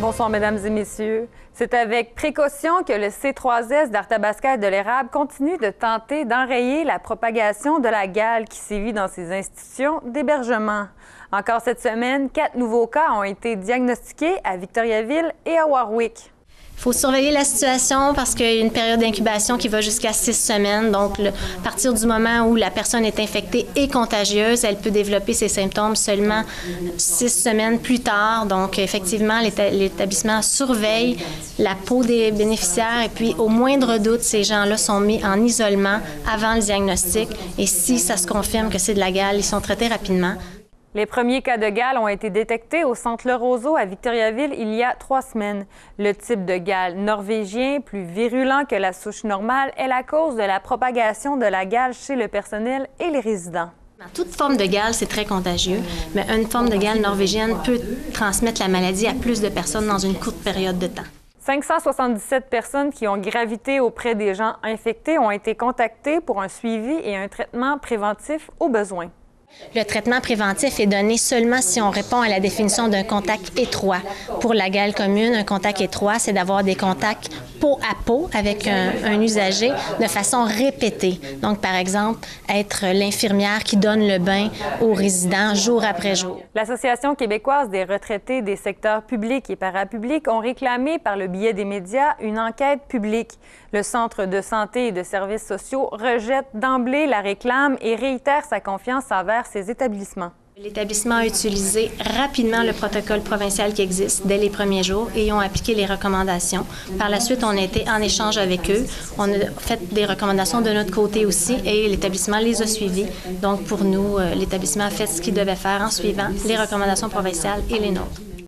Bonsoir, mesdames et messieurs. C'est avec précaution que le C3S d'Arthabasca et de l'Érable continue de tenter d'enrayer la propagation de la gale qui sévit dans ses institutions d'hébergement. Encore cette semaine, 4 nouveaux cas ont été diagnostiqués à Victoriaville et à Warwick. Il faut surveiller la situation parce qu'il y a une période d'incubation qui va jusqu'à 6 semaines. Donc, à partir du moment où la personne est infectée et contagieuse, elle peut développer ses symptômes seulement 6 semaines plus tard. Donc, effectivement, l'établissement surveille la peau des bénéficiaires et puis, au moindre doute, ces gens-là sont mis en isolement avant le diagnostic. Et si ça se confirme que c'est de la gale, ils sont traités rapidement. Les premiers cas de gale ont été détectés au centre Le Roseau à Victoriaville il y a 3 semaines. Le type de gale norvégien, plus virulent que la souche normale, est la cause de la propagation de la gale chez le personnel et les résidents. Toute forme de gale, c'est très contagieux, mais une forme de gale norvégienne peut transmettre la maladie à plus de personnes dans une courte période de temps. 577 personnes qui ont gravité auprès des gens infectés ont été contactées pour un suivi et un traitement préventif au besoin. Le traitement préventif est donné seulement si on répond à la définition d'un contact étroit. Pour la gale commune, un contact étroit, c'est d'avoir des contacts peau à peau avec un usager de façon répétée. Donc, par exemple, être l'infirmière qui donne le bain aux résidents jour après jour. L'Association québécoise des retraités des secteurs publics et parapublics ont réclamé par le biais des médias une enquête publique. Le Centre de santé et de services sociaux rejette d'emblée la réclame et réitère sa confiance envers ces établissements. L'établissement a utilisé rapidement le protocole provincial qui existe dès les premiers jours et ils ont appliqué les recommandations. Par la suite, on a été en échange avec eux. On a fait des recommandations de notre côté aussi et l'établissement les a suivies. Donc, pour nous, l'établissement a fait ce qu'il devait faire en suivant les recommandations provinciales et les nôtres.